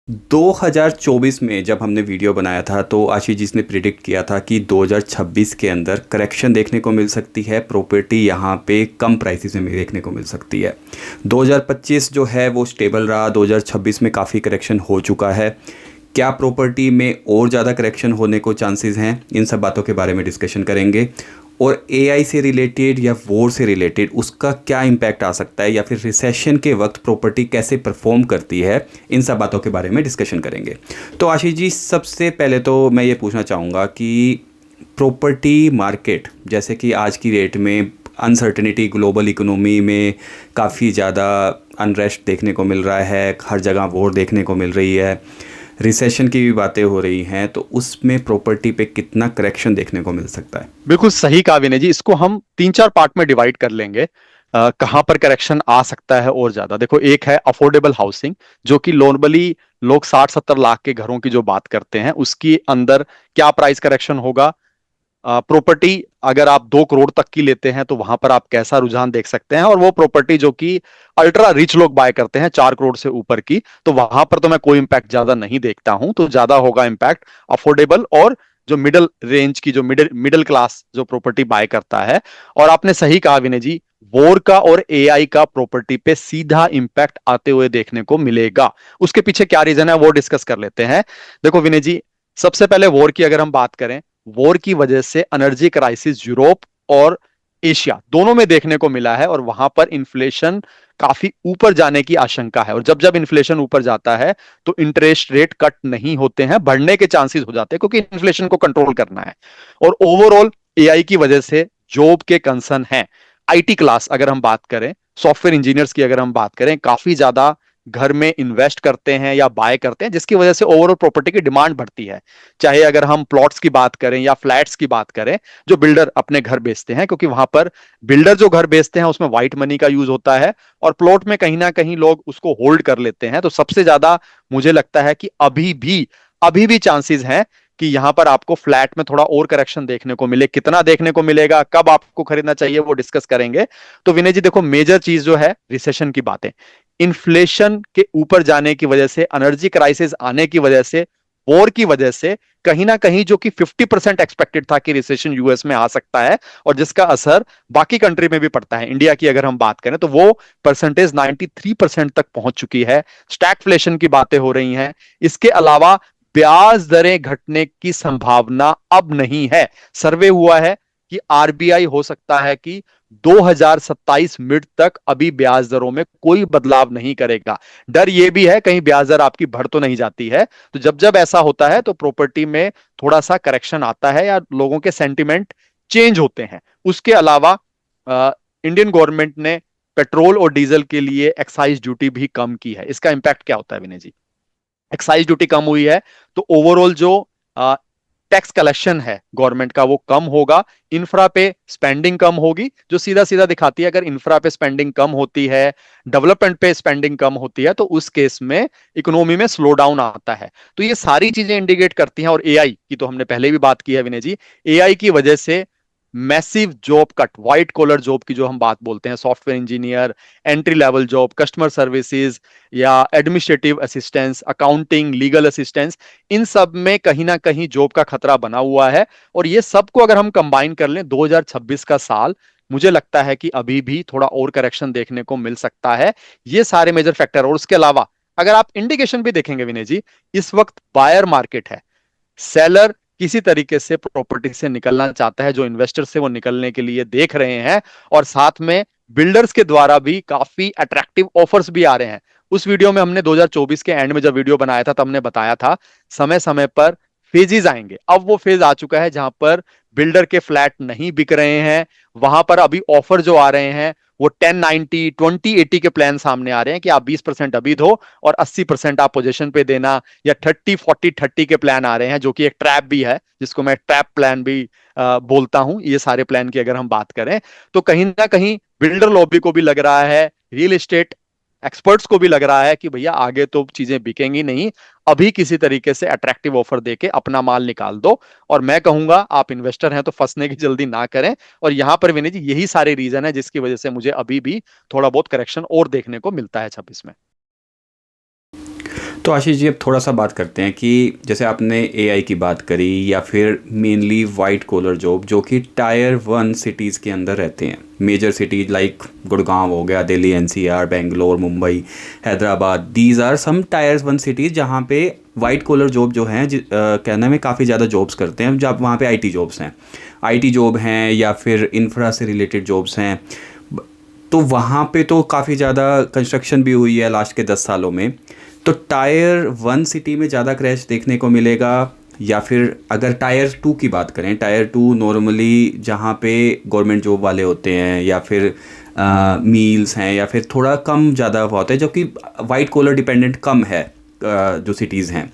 2024 में जब हमने वीडियो बनाया था तो आशीष जी ने प्रिडिक्ट किया था कि 2026 के अंदर करेक्शन देखने को मिल सकती है, प्रॉपर्टी यहाँ पे कम प्राइसेस में देखने को मिल सकती है। 2025 जो है वो स्टेबल रहा, 2026 में काफ़ी करेक्शन हो चुका है। क्या प्रॉपर्टी में और ज़्यादा करेक्शन होने को चांसेस हैं, इन सब बातों के बारे में डिस्कशन करेंगे। और एआई से रिलेटेड या वॉर से रिलेटेड उसका क्या इम्पैक्ट आ सकता है, या फिर रिसेशन के वक्त प्रॉपर्टी कैसे परफॉर्म करती है, इन सब बातों के बारे में डिस्कशन करेंगे। तो आशीष जी, सबसे पहले तो मैं ये पूछना चाहूँगा कि प्रॉपर्टी मार्केट जैसे कि आज की डेट में अनसर्टेनिटी, ग्लोबल इकोनॉमी में काफ़ी ज़्यादा अनरेस्ट देखने को मिल रहा है, हर जगह वॉर देखने को मिल रही है, रिसेशन की भी बातें हो रही हैं, तो उसमें प्रॉपर्टी पे कितना करेक्शन देखने को मिल सकता है? बिल्कुल सही कहा विनय जी। इसको हम तीन चार पार्ट में डिवाइड कर लेंगे। कहां पर करेक्शन आ सकता है और ज्यादा। देखो, एक है अफोर्डेबल हाउसिंग, जो कि नॉर्मली लोग 60-70 लाख के घरों की जो बात करते हैं, उसकी अंदर क्या प्राइस करेक्शन होगा। प्रॉपर्टी अगर आप 2 करोड़ तक की लेते हैं तो वहां पर आप कैसा रुझान देख सकते हैं, और वो प्रॉपर्टी जो कि अल्ट्रा रिच लोग बाय करते हैं 4 करोड़ से ऊपर की, तो वहां पर तो मैं कोई इंपैक्ट ज्यादा नहीं देखता हूं। तो ज्यादा होगा इंपैक्ट अफोर्डेबल और जो मिडिल रेंज की, जो मिडिल मिडिल क्लास जो प्रॉपर्टी बाय करता है। और आपने सही कहा विनय जी, वॉर का और एआई का प्रॉपर्टी पे सीधा इंपैक्ट आते हुए देखने को मिलेगा। उसके पीछे क्या रीजन है वो डिस्कस कर लेते हैं। देखो विनय जी, सबसे पहले वॉर की अगर हम बात करें, वॉर की वजह से एनर्जी क्राइसिस यूरोप और एशिया दोनों में देखने को मिला है, और वहां पर इन्फ्लेशन काफी ऊपर जाने की आशंका है। और जब जब इन्फ्लेशन ऊपर जाता है तो इंटरेस्ट रेट कट नहीं होते हैं, बढ़ने के चांसेस हो जाते हैं, क्योंकि इन्फ्लेशन को कंट्रोल करना है। और ओवरऑल एआई की वजह से जॉब के कंसर्न हैं। आईटी क्लास अगर हम बात करें, सॉफ्टवेयर इंजीनियर्स की अगर हम बात करें, काफी ज्यादा घर में इन्वेस्ट करते हैं या बाय करते हैं, जिसकी वजह से ओवरऑल प्रॉपर्टी की डिमांड बढ़ती है। चाहे अगर हम प्लॉट्स की बात करें या फ्लैट्स की बात करें, जो बिल्डर अपने घर बेचते हैं, क्योंकि वहां पर बिल्डर जो घर बेचते हैं उसमें व्हाइट मनी का यूज होता है, और प्लॉट में कहीं ना कहीं लोग उसको होल्ड कर लेते हैं। तो सबसे ज्यादा मुझे लगता है कि अभी भी चांसेस हैं कि यहां पर आपको फ्लैट में थोड़ा और करेक्शन देखने को मिले। कितना देखने को मिलेगा, कब आपको खरीदना चाहिए, वो डिस्कस करेंगे। तो विनय जी देखो, मेजर चीज जो है रिसेशन की बातें, इन्फ्लेशन के ऊपर जाने की वजह से, एनर्जी क्राइसिस आने की वजह से, वॉर की वजह से, कहीं ना कहीं जो कि 50% एक्सपेक्टेड था कि रिसेशन यूएस में आ सकता है, और जिसका असर बाकी कंट्री में भी पड़ता है। इंडिया की अगर हम बात करें तो वो परसेंटेज 93% तक पहुंच चुकी है। स्टैगफ्लेशन की बातें हो रही हैं। इसके अलावा ब्याज दरें घटने की संभावना अब नहीं है। सर्वे हुआ है कि आरबीआई हो सकता है कि 2027 मिड तक अभी ब्याज दरों में कोई बदलाव नहीं करेगा। डर यह भी है कहीं ब्याज दर आपकी बढ़ तो नहीं जाती है। तो जब जब ऐसा होता है तो प्रॉपर्टी में थोड़ा सा करेक्शन आता है, या लोगों के सेंटिमेंट चेंज होते हैं। उसके अलावा इंडियन गवर्नमेंट ने पेट्रोल और डीजल के लिए एक्साइज ड्यूटी भी कम की है। इसका इंपैक्ट क्या होता है विनय जी? एक्साइज ड्यूटी कम हुई है तो ओवरऑल जो टैक्स कलेक्शन है गवर्नमेंट का वो कम होगा। इंफ्रा पे स्पेंडिंग कम होगी, जो सीधा सीधा दिखाती है अगर इंफ्रा पे स्पेंडिंग कम होती है, डेवलपमेंट पे स्पेंडिंग कम होती है, तो उस केस में इकोनॉमी में स्लो डाउन आता है। तो ये सारी चीजें इंडिकेट करती हैं। और एआई की तो हमने पहले भी बात की है विनय जी। एआई की वजह से massive job cut, white collar job की जो हम बात बोलते हैं, software engineer, entry level job, customer services या administrative assistance, accounting, legal assistance, इन सब में कहीं ना कहीं जॉब का खतरा बना हुआ है। और ये सबको अगर हम कंबाइन कर लें, 2026 का साल मुझे लगता है कि अभी भी थोड़ा और करेक्शन देखने को मिल सकता है। ये सारे मेजर फैक्टर। और उसके अलावा अगर आप इंडिकेशन भी देखेंगे विनय जी, इस वक्त बायर मार्केट है। सेलर किसी तरीके से प्रॉपर्टी से निकलना चाहता है, जो इन्वेस्टर से वो निकलने के लिए देख रहे हैं। और साथ में बिल्डर्स के द्वारा भी काफी अट्रैक्टिव ऑफर्स भी आ रहे हैं। उस वीडियो में हमने 2024 के एंड में जब वीडियो बनाया था, तब हमने बताया था समय समय पर फेजेस आएंगे। अब वो फेज आ चुका है जहां पर बिल्डर के फ्लैट नहीं बिक रहे हैं। वहां पर अभी ऑफर जो आ रहे हैं वो 1090, 2080 के प्लान सामने आ रहे हैं कि आप 20% अभी दो और 80% आप पोजीशन पे देना, या 30-40-30 के प्लान आ रहे हैं, जो कि एक ट्रैप भी है, जिसको मैं ट्रैप प्लान भी बोलता हूं। ये सारे प्लान की अगर हम बात करें तो कहीं ना कहीं बिल्डर लॉबी को भी लग रहा है, रियल एस्टेट एक्सपर्ट्स को भी लग रहा है कि भैया आगे तो चीजें बिकेंगी नहीं, अभी किसी तरीके से अट्रैक्टिव ऑफर देके अपना माल निकाल दो। और मैं कहूंगा आप इन्वेस्टर हैं तो फंसने की जल्दी ना करें। और यहां पर विनय जी यही सारे रीजन है जिसकी वजह से मुझे अभी भी थोड़ा बहुत करेक्शन और देखने को मिलता है 26 में। तो आशीष जी अब थोड़ा सा बात करते हैं कि जैसे आपने एआई की बात करी या फिर मेनली वाइट कॉलर जॉब जो कि टायर 1 सिटीज़ के अंदर रहते हैं, मेजर सिटीज़ लाइक गुड़गांव हो गया, Delhi, NCR, Bangalore, Mumbai, Hyderabad, these are some tier 1 cities जहाँ पे वाइट कॉलर जॉब जो हैं कहने में काफ़ी ज़्यादा जॉब्स करते हैं, जब वहाँ पे आईटी जॉब्स हैं, आईटी जॉब हैं या फिर इंफ्रा से रिलेटेड जॉब्स हैं। तो वहाँ पे तो काफ़ी ज़्यादा कंस्ट्रक्शन भी हुई है लास्ट के 10 सालों में। तो टायर 1 सिटी में ज़्यादा क्रैश देखने को मिलेगा, या फिर अगर टायर 2 की बात करें, टायर 2 नॉर्मली जहाँ पे गवर्नमेंट जॉब वाले होते हैं या फिर मील्स हैं या फिर थोड़ा कम ज़्यादा होता है, जो कि वाइट कॉलर डिपेंडेंट कम है, जो सिटीज़ हैं।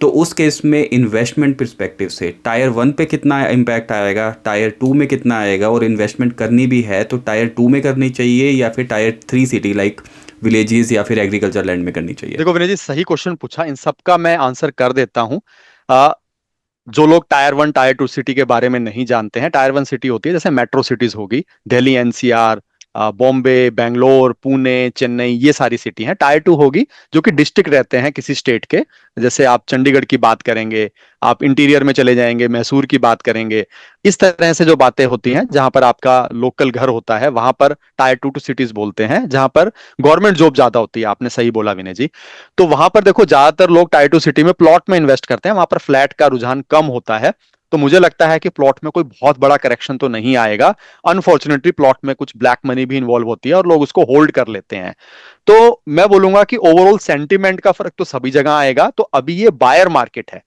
तो उस केस में इन्वेस्टमेंट पर्सपेक्टिव से टायर 1 पे कितना इम्पैक्ट आएगा, टायर 2 में कितना आएगा, और इन्वेस्टमेंट करनी भी है तो टायर 2 में करनी चाहिए या फिर टायर 3 सिटी लाइक विलेजेस या फिर एग्रीकल्चर लैंड में करनी चाहिए? देखो विनय जी, सही क्वेश्चन पूछा, इन सब का मैं आंसर कर देता हूँ। आ, जो लोग टायर 1 टायर 2 सिटी के बारे में नहीं जानते हैं, टायर 1 सिटी होती है जैसे मेट्रो सिटीज होगी, दिल्ली, एनसीआर, बॉम्बे, बेंगलोर, पुणे, चेन्नई, ये सारी सिटी हैं। टायर 2 होगी जो कि डिस्ट्रिक्ट रहते हैं किसी स्टेट के, जैसे आप चंडीगढ़ की बात करेंगे, आप इंटीरियर में चले जाएंगे, मैसूर की बात करेंगे, इस तरह से जो बातें होती हैं जहां पर आपका लोकल घर होता है, वहां पर टायर 2 सिटीज बोलते हैं, जहां पर गवर्नमेंट जॉब ज्यादा होती है। आपने सही बोला विनय जी। तो वहां पर देखो, ज्यादातर लोग टायर 2 सिटी में प्लॉट में इन्वेस्ट करते हैं, वहां पर फ्लैट का रुझान कम होता है। तो मुझे लगता है कि प्लॉट में कोई बहुत बड़ा करेक्शन तो नहीं आएगा। अनफॉर्चुनेटली प्लॉट में कुछ ब्लैक मनी भी इन्वॉल्व होती है और लोग उसको होल्ड कर लेते हैं। तो मैं बोलूंगा कि ओवरऑल सेंटीमेंट का फर्क तो सभी जगह आएगा। तो अभी ये बायर मार्केट है,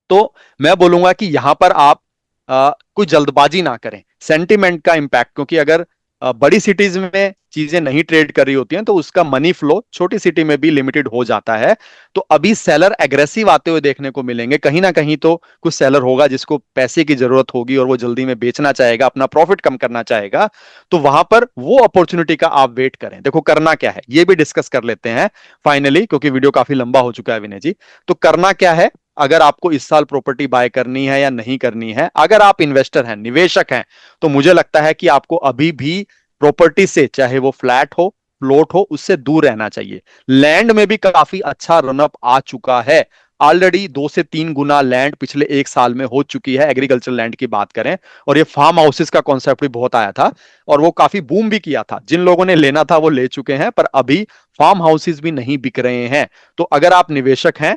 तो मैं बोलूंगा कि यहां पर आप कोई जल्दबाजी ना करें। सेंटिमेंट का इंपैक्ट, क्योंकि अगर बड़ी सिटीज में चीजें नहीं ट्रेड कर रही होती हैं तो उसका मनी फ्लो छोटी सिटी में भी लिमिटेड हो जाता है। तो अभी सेलर एग्रेसिव आते हुए देखने को मिलेंगे, कहीं ना कहीं तो कुछ सेलर होगा जिसको पैसे की जरूरत होगी और वो जल्दी में बेचना चाहेगा, अपना प्रॉफिट कम करना चाहेगा। तो वहां पर वो अपॉर्चुनिटी का आप वेट करें। देखो करना क्या है ये भी डिस्कस कर लेते हैं फाइनली, क्योंकि वीडियो काफी लंबा हो चुका है विनय जी। तो करना क्या है, अगर आपको इस साल प्रॉपर्टी बाय करनी है या नहीं करनी है, अगर आप इन्वेस्टर हैं, निवेशक हैं, तो मुझे लगता है कि आपको अभी भी प्रॉपर्टी से, चाहे वो फ्लैट हो, प्लॉट हो, उससे दूर रहना चाहिए। लैंड में भी काफी अच्छा रनअप आ चुका है। ऑलरेडी 2 से 3 गुना लैंड पिछले 1 साल में हो चुकी है, एग्रीकल्चर लैंड की बात करें। और ये फार्म हाउसेस का कॉन्सेप्ट भी बहुत आया था और वो काफी बूम भी किया था। जिन लोगों ने लेना था वो ले चुके हैं, पर अभी फार्म हाउसेस भी नहीं बिक रहे हैं। तो अगर आप निवेशक हैं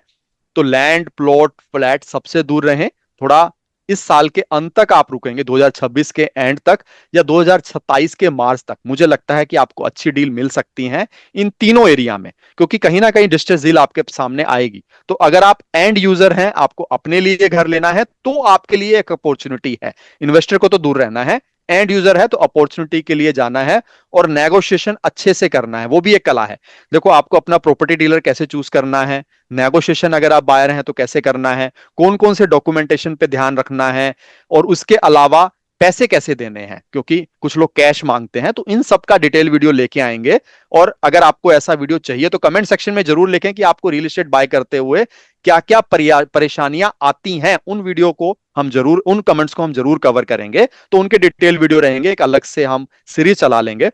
तो लैंड, प्लॉट, फ्लैट सबसे दूर रहें। थोड़ा इस साल के अंत तक आप रुकेंगे, 2026 के एंड तक या 2027 के मार्च तक, मुझे लगता है कि आपको अच्छी डील मिल सकती है इन तीनों एरिया में, क्योंकि कहीं ना कहीं डिस्ट्रेस डील आपके सामने आएगी। तो अगर आप एंड यूजर हैं, आपको अपने लिए घर लेना है, तो आपके लिए एक अपॉर्चुनिटी है। इन्वेस्टर को तो दूर रहना है, एंड यूजर है तो अपॉर्चुनिटी के लिए जाना है और नेगोशिएशन अच्छे से करना है, वो भी एक कला है। देखो आपको अपना प्रॉपर्टी डीलर कैसे चूज करना है, नेगोशिएशन अगर आप बायर हैं तो कैसे करना है, कौन कौन से डॉक्यूमेंटेशन पे ध्यान रखना है, और उसके अलावा पैसे कैसे देने हैं, क्योंकि कुछ लोग कैश मांगते हैं। तो इन सब का डिटेल वीडियो लेके आएंगे। और अगर आपको ऐसा वीडियो चाहिए तो कमेंट सेक्शन में जरूर लिखें कि आपको रियल एस्टेट बाय करते हुए क्या क्या परेशानियां आती हैं। उन वीडियो को हम जरूर, उन कमेंट्स को हम जरूर कवर करेंगे। तो उनके डिटेल वीडियो रहेंगे, एक अलग से हम सीरीज चला लेंगे।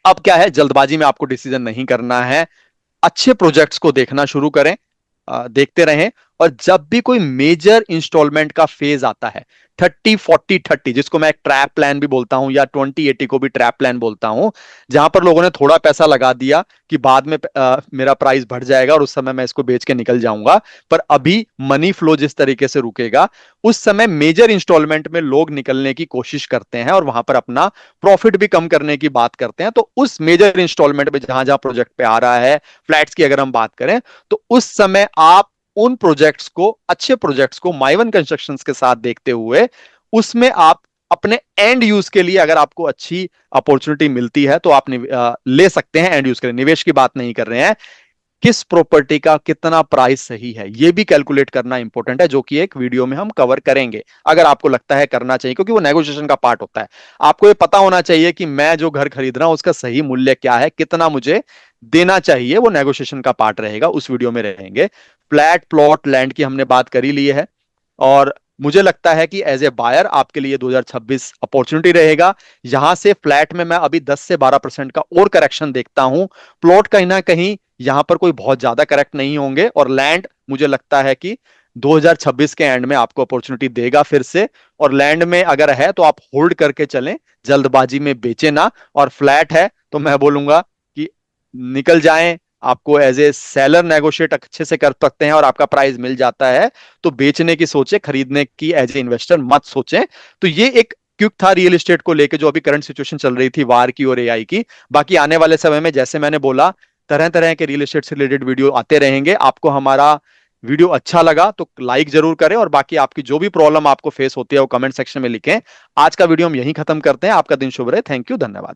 अब क्या है, जल्दबाजी में आपको डिसीजन नहीं करना है, अच्छे प्रोजेक्ट्स को देखना शुरू करें, देखते रहें। और जब भी कोई मेजर इंस्टॉलमेंट का फेज आता है, 30-40-30, जिसको मैं एक ट्रैप प्लान भी बोलता हूं या 20-80 को भी ट्रैप प्लान बोलता हूं, जहां पर लोगों ने थोड़ा पैसा लगा दिया कि बाद में मेरा प्राइस बढ़ जाएगा और उस समय मैं इसको बेच के निकल जाऊंगा। पर अभी मनी फ्लो जिस तरीके से रुकेगा, उस समय मेजर इंस्टॉलमेंट में लोग निकलने की कोशिश करते हैं और वहां पर अपना प्रॉफिट भी कम करने की बात करते हैं। तो उस मेजर इंस्टॉलमेंट में जहां जहां प्रोजेक्ट पे आ रहा है, फ्लैट्स की अगर हम बात करें, तो उस समय आप उन प्रोजेक्ट्स को, अच्छे प्रोजेक्ट्स को माइवन कंस्ट्रक्शंस के साथ देखते हुए, उसमें आप अपने एंड यूज के लिए, अगर आपको अच्छी अपॉर्चुनिटी मिलती है तो आप ले सकते हैं एंड यूज के लिए। निवेश की बात नहीं कर रहे हैं, किस प्रॉपर्टी का कितना प्राइस सही है ये भी कैलकुलेट करना इंपॉर्टेंट है, जो कि एक वीडियो में हम कवर करेंगे। अगर आपको लगता है करना चाहिए, क्योंकि वो नेगोशिएशन का पार्ट होता है। आपको ये पता होना चाहिए कि मैं जो घर खरीद रहा हूं उसका सही मूल्य क्या है, कितना मुझे देना चाहिए, वो नेगोशिएशन का पार्ट रहेगा, उस वीडियो में रहेंगे। फ्लैट, प्लॉट, लैंड की हमने बात कर ही ली है। और मुझे लगता है कि एज ए बायर आपके लिए 2026 अपॉर्चुनिटी रहेगा। यहां से फ्लैट में मैं अभी 10 से 12% का और करेक्शन देखता हूं। प्लॉट कहीं ना कहीं यहां पर कोई बहुत ज्यादा करेक्ट नहीं होंगे, और लैंड मुझे लगता है कि 2026 के एंड में आपको अपॉर्चुनिटी देगा फिर से। और लैंड में अगर है तो आप होल्ड करके चलें, जल्दबाजी में बेचे ना। और फ्लैट है तो मैं बोलूंगा कि निकल जाएं। आपको एज ए सेलर नेगोशिएट अच्छे से कर सकते हैं और आपका प्राइस मिल जाता है तो बेचने की सोचे, खरीदने की एज ए इन्वेस्टर मत सोचें। तो ये एक क्विक था रियल एस्टेट को लेके, जो अभी करंट सिचुएशन चल रही थी वार की और एआई की। बाकी आने वाले समय में जैसे मैंने बोला, तरह तरह के रियल एस्टेट से रिलेटेड वीडियो आते रहेंगे। आपको हमारा वीडियो अच्छा लगा तो लाइक जरूर करें, और बाकी आपकी जो भी प्रॉब्लम आपको फेस होती है वो कमेंट सेक्शन में लिखें। आज का वीडियो हम यहीं खत्म करते हैं। आपका दिन शुभ रहे। थैंक यू, धन्यवाद।